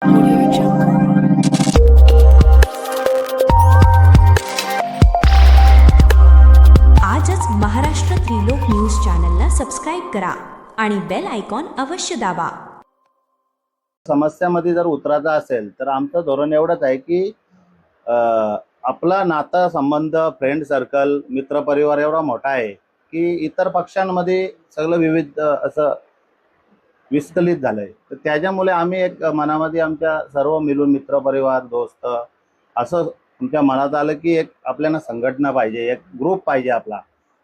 Audio Jungle. आजच Maharashtra Trilok news चॅनलला subscribe करा आणि बेल आयकॉन अवश्य दाबा. समस्यामध्ये जर उतरायचं असेल तर आमचं धोरण एवढंच आहे की आपला नाता संबंध फ्रेंड सर्कल मित्रपरिवार एवढा मोठा आहे की इतर पक्षांमध्ये सगळं विविध असं विस्कलित झालंय. तर त्याच्यामुळे आम्ही एक मनामध्ये आमच्या सर्व मिळून मित्रपरिवार दोस्त असं आमच्या मनात आलं की एक आपल्याला संघटना पाहिजे, एक ग्रुप पाहिजे आपला,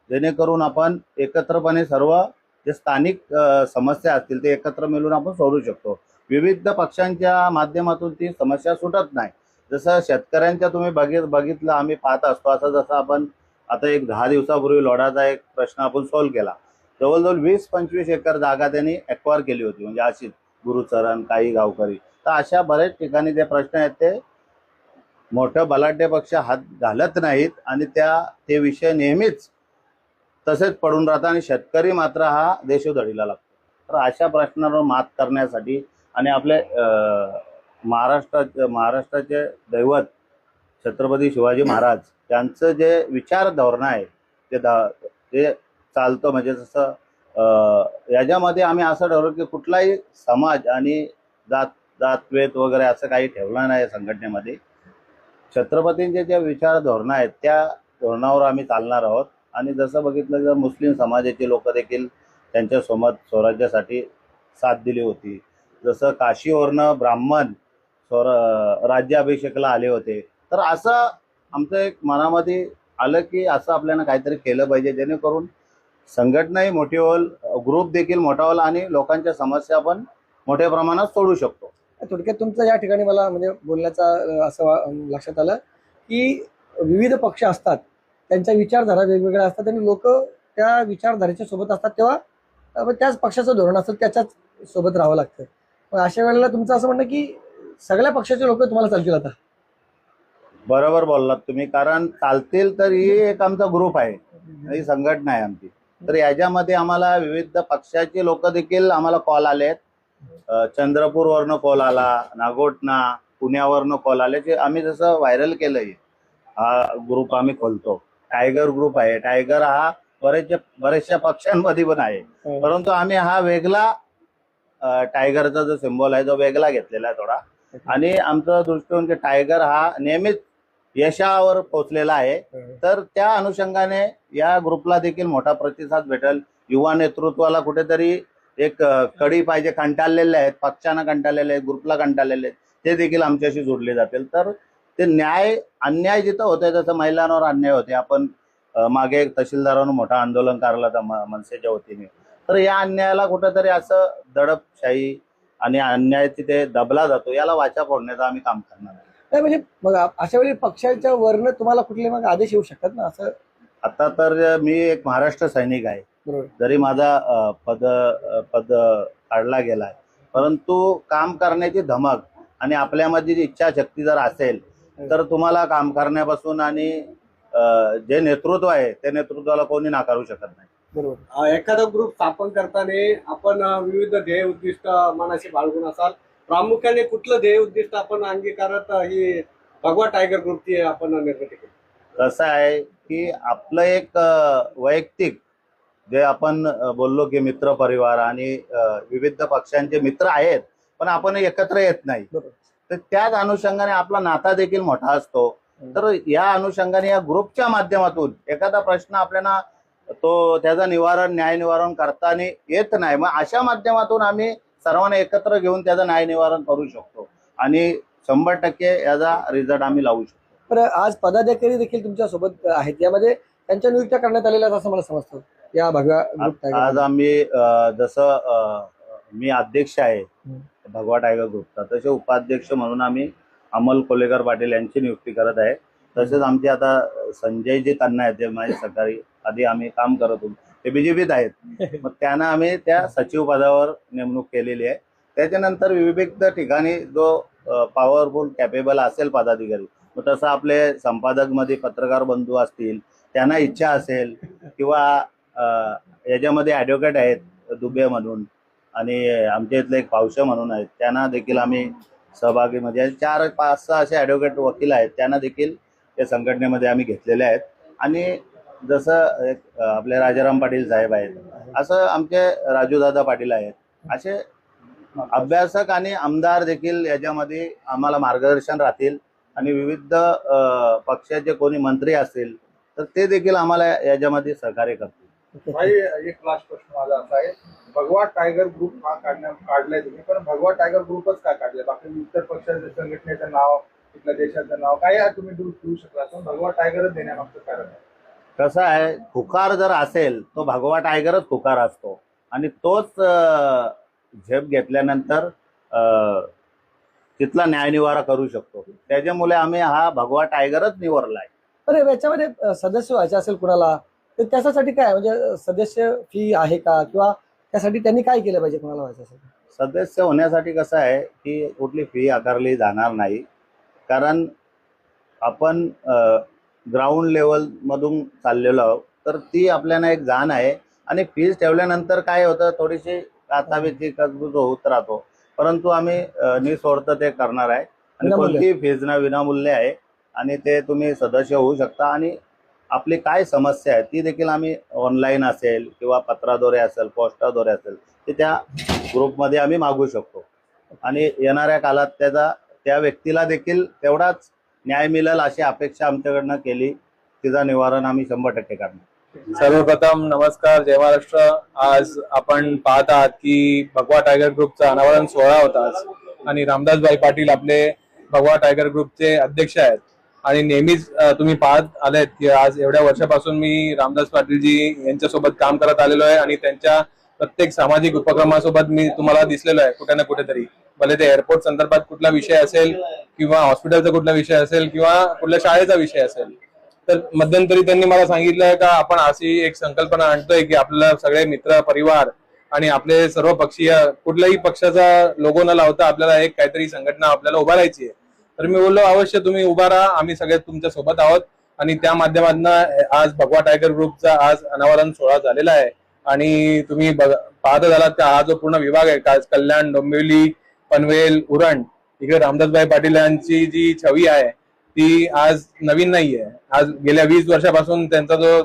जेणेकरून आपण एकत्रपणे सर्व जे स्थानिक समस्या असतील ते एकत्र मिळून आपण सोडवू शकतो. विविध पक्षांच्या माध्यमातून ती समस्या सुटत नाही. जसं शेतकऱ्यांच्या तुम्ही बघितलं आम्ही पाहत असतो, असं जसं आपण आता एक 10 दिवसापूर्वी लोढाचा एक प्रश्न आपण सॉल्व्ह केला. जवळजवळ 20-25 एकर जागा त्यांनी ॲक्वायर केली होती, म्हणजे अशीच गुरुचरण काही गावकरी. तर अशा बरेच ठिकाणी जे प्रश्न आहेत ते मोठं बलाढ्य पक्ष हात घालत नाहीत आणि ते विषय नेहमीच तसेच पडून राहतात आणि शेतकरी मात्र हा देशोधडीला लागतो. तर अशा प्रश्नांवर मात करण्यासाठी आणि आपले महाराष्ट्राचे दैवत छत्रपती शिवाजी महाराज यांचं जे विचार धोरण आहे ते चालतं. म्हणजे जसं याच्यामध्ये आम्ही असं ठरवलं की कुठलाही समाज आणि जातवेत वगैरे असं काही ठेवलं नाही संघटनेमध्ये. छत्रपतींचे जे विचार धोरण आहेत त्या धोरणावर आम्ही चालणार आहोत. आणि जसं बघितलं तर मुस्लिम समाजाचे लोक देखील त्यांच्यासोबत स्वराज्यासाठी साथ दिली होती. जसं काशीवरनं ब्राह्मण राज्याभिषेकला आले होते. तर असं आमचं एक मनामध्ये आलं की असं आपल्याला काहीतरी केलं पाहिजे, जेणेकरून संघटनाही मोठी होईल, ग्रुप देखील मोठा होईल आणि लोकांच्या समस्या पण मोठ्या प्रमाणात सोडू शकतो. थोडक्यात तुमचं या ठिकाणी मला म्हणजे बोलण्याचं असं लक्षात आलं की विविध पक्ष असतात, त्यांच्या विचारधारा वेगवेगळ्या असतात आणि लोक त्या विचारधारेच्या सोबत असतात, तेव्हा त्याच पक्षाचं धोरण असतं, त्याच्याच सोबत राहावं लागतं. मग अशा वेळेला तुमचं असं म्हणणं की सगळ्या पक्षाचे लोक तुम्हाला चालतील आता? बरोबर बोललात तुम्ही, कारण चालतील तर ही एक आमचा ग्रुप आहे, ही संघटना आहे आमची. तर याच्यामध्ये आम्हाला विविध पक्षाचे लोक देखील आम्हाला कॉल आलेत. चंद्रपूरवरनं कॉल आला, नागोठणा, पुण्यावरनं कॉल आले. जे आम्ही जसं व्हायरल केलंय, हा ग्रुप आम्ही खोलतो. टायगर ग्रुप आहे. टायगर हा बऱ्याचशा पक्षांमध्ये पण आहे, परंतु आम्ही हा वेगळा टायगरचा जो सिम्बॉल आहे तो वेगळा घेतलेला आहे थोडा. आणि आमचं दृष्टिकोन की टायगर हा नेहमीच यशावर पोहोचलेला आहे. तर त्या अनुषंगाने या ग्रुपला देखील मोठा प्रतिसाद भेटेल. युवा नेतृत्वाला कुठेतरी एक कडी पाहिजे. कंटाळलेले आहेत, पक्षांना कंटाळलेले आहेत, ग्रुपला कंटाळलेले आहेत, ते देखील आमच्याशी जोडले जातील. तर ते अन्याय जिथं होतंय, जसं महिलांवर अन्याय होते, आपण मागे एक तहसीलदारानं मोठा आंदोलन काढलं होतं मनसेच्या वतीने. तर या अन्यायाला कुठेतरी असं दडपशाही आणि अन्याय तिथे दबला जातो, याला वाचा फोडण्याचं आम्ही काम करणार आहे. नाही म्हणजे मग अशा वेळी पक्षाच्या वरनं तुम्हाला कुठले मग आदेश येऊ शकतात ना असं? आता तर मी एक महाराष्ट्र सैनिक आहे, बरोबर. जरी माझा पद काढला गेलाय, परंतु काम करण्याची धमक आणि आपल्यामध्ये जी इच्छाशक्ती जर असेल तर तुम्हाला काम करण्यापासून आणि जे नेतृत्व आहे त्या नेतृत्वाला कोणी नाकारू शकत नाही. बरोबर. एखादा ग्रुप स्थापन करताना आपण विविध ध्येय उद्दिष्ट मनाशी बाळगून असाल, प्रामुख्याने कुठलं ध्येय उद्दिष्ट आपण अंगीकारत ही भगवा टायगर ग्रुपची आपण निर्मिती केली? कसं आहे की आपलं एक वैयक्तिक जे आपण बोललो की मित्र परिवार आणि विविध पक्षांचे मित्र आहेत, पण आपण एकत्र येत नाही. तर त्याच अनुषंगाने आपला नाता देखील मोठा असतो. तर या अनुषंगाने या ग्रुपच्या माध्यमातून एखादा प्रश्न आपल्याला त्याचं न्याय निवारण करताना येत नाही, मग अशा माध्यमातून आम्ही सर्वांना एकत्र घेऊन त्याचं न्याय निवारण करू शकतो आणि 100% याचा रिझल्ट आम्ही लावू शकतो. पण आज पदाधिकारी देखील तुमच्या सोबत आहेत, यामध्ये त्यांच्या नियुक्त्या करण्यात आलेल्या असं मला समजतं या भगवा ग्रुप? आज आम्ही जसं मी अध्यक्ष आहे भगवा टायगर ग्रुपचा, तसे उपाध्यक्ष म्हणून आम्ही अमल कोलेकर पाटील यांची नियुक्ती करत आहे. तसेच आमचे आता संजयजी तन्ना आहेत, जे माझे सकाळी आधी आम्ही काम करत होतो, ते बीजेपीत आहेत. मग त्यांना आम्ही त्या सचिव पदावर नेमणूक केलेली आहे. त्याच्यानंतर विविध ठिकाणी जो पॉवरफुल कॅपेबल असेल पदाधिकारी, मग तसं आपले संपादक मध्ये पत्रकार बंधू असतील, त्यांना इच्छा असेल, किंवा याच्यामध्ये ॲडव्होकेट आहेत दुबे म्हणून आणि आमच्या इथले एक पावशे म्हणून आहेत, त्यांना देखील आम्ही सहभागी म्हणजे 4-5-6 असे ॲडव्होकेट वकील आहेत, त्यांना देखील या संघटनेमध्ये आम्ही घेतलेले आहेत. आणि जसं आपले राजाराम पाटील साहेब आहेत, असं आमचे राजूदादा पाटील आहेत, असे अभ्यासक आणि आमदार देखील याच्यामध्ये आम्हाला मार्गदर्शन राहतील. आणि विविध पक्षाचे कोणी मंत्री असतील तर ते देखील आम्हाला याच्यामध्ये सहकार्य करतील. भाई, एक लास्ट प्रश्न माझा असा आहे, भगवा टायगर ग्रुप हा काढलाय तुम्ही, पण भगवा टायगर ग्रुपच का काढलाय? बाकी इतर पक्षाच्या संघटनेचं नाव, इथल्या देशाचं नाव काय तुम्ही देऊ शकला, पण भगवा टायगरच देण्यामागचं कारण आहे? कसं आहे, खुकार जर असेल तो भगवा टायगरच खुकार असतो आणि तोच झेप घेतल्यानंतर तिथला न्यायनिवारा करू शकतो. त्याच्यामुळे आम्ही हा भगवा टायगरच निवडलाय. तर याच्यामध्ये सदस्य व्हायचे असेल कुणाला तर त्याच्यासाठी काय म्हणजे सदस्य फी आहे का, किंवा त्यासाठी त्यांनी काय केलं पाहिजे कुणाला व्हायचं असेल? सदस्य होण्यासाठी कसं आहे की कुठली फी आकारली जाणार नाही, कारण आपण ग्राउंड लेवलमधून चाललेलो आहोत, तर ती आपल्याला एक जाण आहे. आणि फीज ठेवल्यानंतर काय होतं, थोडीशी कातावीची कसबूज होत राहतो, परंतु आम्ही निस्वार्थ ते करणार आहे. आणि विनामूल्य. कोणतीही फीज न विनामूल्य आहे आणि ते तुम्ही सदस्य होऊ शकता. आणि आपली काय समस्या आहे ती देखील आम्ही ऑनलाईन असेल किंवा पत्राद्वारे असेल, पोस्टाद्वारे असेल, ते त्या ग्रुपमध्ये आम्ही मागू शकतो. आणि येणाऱ्या काळात त्या व्यक्तीला देखील तेवढाच न्याय मिळेल अशी अपेक्षा आमच्याकडनं केली. तिचा निवारण आम्ही 100% करणार. सर्वप्रथम नमस्कार, जय महाराष्ट्र. आज आपण पाहत आहात की भगवा टायगर ग्रुपचा अनावरण सोहळा होता आज, आणि रामदासभाई पाटील आपले भगवा टायगर ग्रुपचे अध्यक्ष आहेत. आणि नेहमीच तुम्ही पाहत आलेत की आज एवढ्या वर्षापासून मी रामदास पाटीलजी यांच्यासोबत काम करत आलेलो आहे, आणि त्यांच्या प्रत्येक सामाजिक उपक्रमासोबत मी तुम्हाला दिसलेलो आहे कुठे ना कुठेतरी. भले ते एअरपोर्ट संदर्भात कुठला विषय असेल, किंवा हॉस्पिटलचा कुठला विषय असेल, किंवा कुठल्या शाळेचा विषय असेल, तर मध्यंतरी त्यांनी मला सांगितलं का आपण अशी एक संकल्पना आणतोय की आपल्याला सगळे मित्र परिवार आणि आपले सर्व पक्षीय, कुठल्याही पक्षाचा लोगो न लावता आपल्याला एक काहीतरी संघटना आपल्याला उभारायची आहे. तर मी बोललो अवश्य तुम्ही उभा राहा, आम्ही सगळे तुमच्या सोबत आहोत. आणि त्या माध्यमातून आज भगवा टायगर ग्रुपचा आज अनावरण सोहळा झालेला आहे. आणि तुम्ही पाहत झालात का हा जो पूर्ण विभाग आहे, कल्याण, डोंबिवली, पनवेल, उरण, इकडे रामदासभाई पाटील यांची जी छवी आहे ती आज नवीन नाहीये. आज गेल्या 20 वर्षापासून त्यांचा जो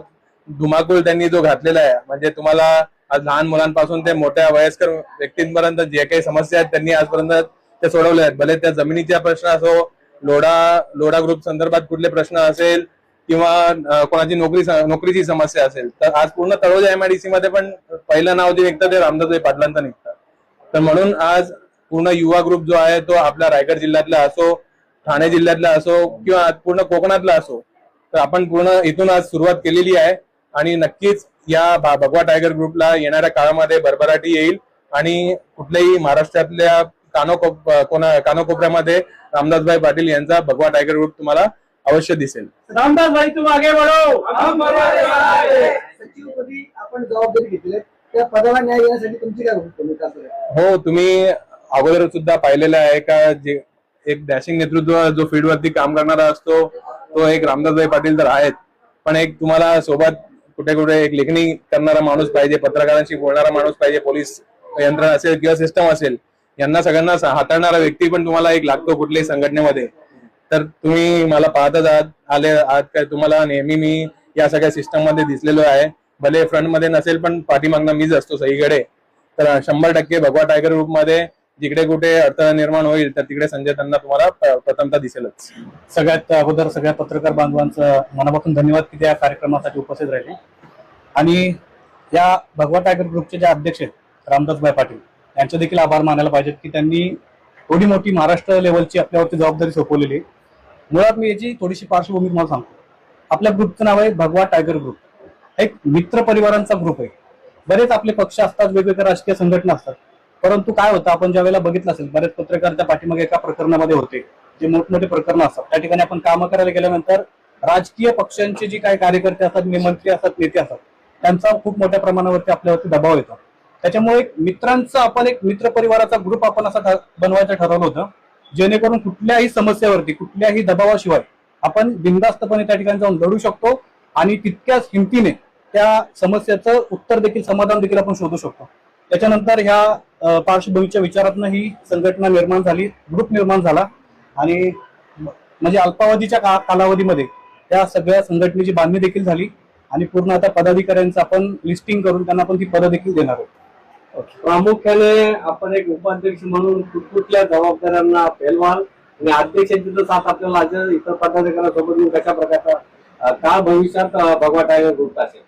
धुमाकूळ त्यांनी जो घातलेला आहे, म्हणजे तुम्हाला आज लहान मुलांपासून ते मोठ्या वयस्कर व्यक्तींपर्यंत जे काही समस्या आहेत त्यांनी आजपर्यंत ते सोडवले आहेत. भले त्या जमिनीचा प्रश्न असो, लोढा ग्रुप संदर्भात कुठले प्रश्न असेल, किंवा कोणाची नोकरीची समस्या असेल, तर आज पूर्ण तळोजा MIDC मध्ये पण पहिलं नाव जे निघतं ते रामदासभाई पाटलांचं निघतं. तर म्हणून आज पूर्ण युवा ग्रुप जो आहे तो आपल्या रायगड जिल्ह्यातला असो, ठाणे जिल्ह्यातला असो, किंवा पूर्ण कोकणातला असो, तर आपण पूर्ण इथून आज सुरुवात केलेली आहे. आणि नक्कीच या भगवा टायगर ग्रुपला येणाऱ्या काळामध्ये भरभराटी येईल, आणि कुठल्याही महाराष्ट्रातल्या कानोकोपऱ्यामध्ये रामदासभाई पाटील यांचा भगवा टायगर ग्रुप तुम्हाला अवश्य दिसेल. रामदासभाई तुम आगे बढ़ो, हम सचिवपदी आपण जबाबदारी घेतली, त्या पदाला न्याय येण्यासाठी तुमची काय भूमिका असेल? हो, तुम्ही अगोदर सुद्धा पाहिलेलं आहे का, जे एक डॅशिंग नेतृत्व जो फील्डवरती काम करणारा असतो तो एक रामदासभाई पाटील तर आहेत, पण एक तुम्हाला सोबत कुठे कुठे एक लेखणी करणारा माणूस पाहिजे, पत्रकारांशी बोलणारा माणूस पाहिजे, पोलीस यंत्रणा असेल किंवा सिस्टम असेल, यांना सगळ्यांना हाताळणारा व्यक्ती पण तुम्हाला एक लागतो कुठल्याही संघटनेमध्ये. तर तुम्ही मला पाहतच आहात काय, तुम्हाला नेहमी मी या सगळ्या सिस्टम मध्ये दिसलेलो आहे. भले फ्रंट मध्ये नसेल पण पाठीमागनं मीच असतो सगळीकडे. तर 100% भगवा टायगर ग्रुप मध्ये जिकडे कुठे अडथळा निर्माण होईल तर तिकडे संजय त्यांना तुम्हाला प्रथमतः दिसेलच. सगळ्यात अगोदर सगळ्या पत्रकार बांधवांचं मनापासून धन्यवाद की त्या कार्यक्रमासाठी उपस्थित राहिले. आणि या भगवा टायगर ग्रुपचे जे अध्यक्ष आहेत रामदासभाई पाटील यांचे देखील आभार मानायला पाहिजेत की त्यांनी एवढी मोठी महाराष्ट्र लेवलची आपल्यावरती जबाबदारी सोपवलेली आहे. मुळात मी याची थोडीशी पार्श्वभूमी तुम्हाला सांगतो. आपल्या ग्रुपचं नाव आहे भगवा टायगर ग्रुप. एक मित्र परिवारांचा ग्रुप आहे. बरेच आपले पक्ष असतात, वेगवेगळ्या राजकीय संघटना असतात, परंतु काय होतं आपण ज्या वेळेला बघितलं असेल बरेच पत्रकार त्या पाठीमागे एका प्रकरणामध्ये होते, जे मोठमोठे प्रकरणं असतात त्या ठिकाणी आपण कामं करायला गेल्यानंतर राजकीय पक्षांचे जे काही कार्यकर्ते असतात, मंत्री असतात, नेते असतात, त्यांचा खूप मोठ्या प्रमाणावरती आपल्यावरती दबाव येतो. त्याच्यामुळे मित्रांचा आपण एक मित्र परिवाराचा ग्रुप आपण असा बनवायचं ठरवलं होतं, जेणेकरून कुठल्याही समस्येवरती कुठल्याही दबावाशिवाय आपण बिनधास्तपणे त्या ठिकाणी जाऊन लढू शकतो आणि तितक्याच हिमतीने त्या समस्येचं उत्तर देखील, समाधान देखील आपण शोधू शकतो. त्याच्यानंतर ह्या पार्श्वभूमीच्या विचारातनं ही संघटना निर्माण झाली, ग्रुप निर्माण झाला आणि म्हणजे अल्पावधीच्या कालावधीमध्ये त्या सगळ्या संघटनेची बांधणी देखील झाली आणि पूर्ण आता पदाधिकाऱ्यांचं आपण लिस्टिंग करून त्यांना आपण ती पदं देखील देणार आहोत. प्रामुख्याने आपण एक उपाध्यक्ष म्हणून कुठकुठल्या जबाबदाऱ्यांना पेलवाल आणि अध्यक्षांची तर साथ आपल्याला आज इतर पदाधिकाऱ्यांसोबत येऊन कशा प्रकारचा का भविष्यात भगवा टायगर ग्रुप असेल?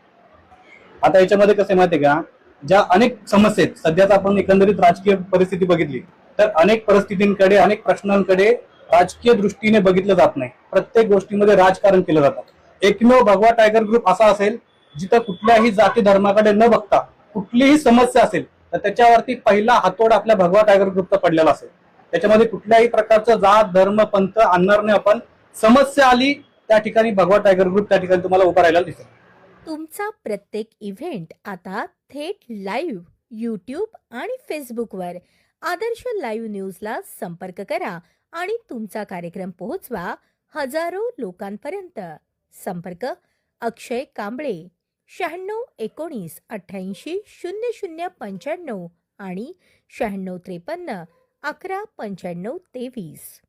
आता याच्यामध्ये कसं आहे माहितीये का, ज्या अनेक समस्या आहेत सध्याचा आपण एकंदरीत राजकीय परिस्थिती बघितली तर अनेक परिस्थितींकडे, अनेक प्रश्नांकडे राजकीय दृष्टीने बघितलं जात नाही. प्रत्येक गोष्टीमध्ये राजकारण केलं जातं. एकमेव भगवा टायगर ग्रुप असा असेल जिथं कुठल्याही जाती धर्माकडे न बघता कुठलीही समस्या असेल तर त्याच्यावरती पहिला हातोड आपल्या भगवा टायगर ग्रुपचा पडलेला असेल. त्याच्यामध्ये कुठल्याही प्रकारचं जात धर्म पंथ आणणार नाही आपण. समस्या आली त्या ठिकाणी भगवा टायगर ग्रुप त्या ठिकाणी तुम्हाला उभा राहायला दिसेल. तुमचा प्रत्येक इव्हेंट आता थेट लाईव्ह यूट्यूब आणि फेसबुकवर आदर्श लाईव्ह न्यूजला संपर्क करा आणि तुमचा कार्यक्रम पोहोचवा हजारो लोकांपर्यंत. संपर्क अक्षय कांबळे 96 19 88 00 95 आणि 96 53 11 95 23.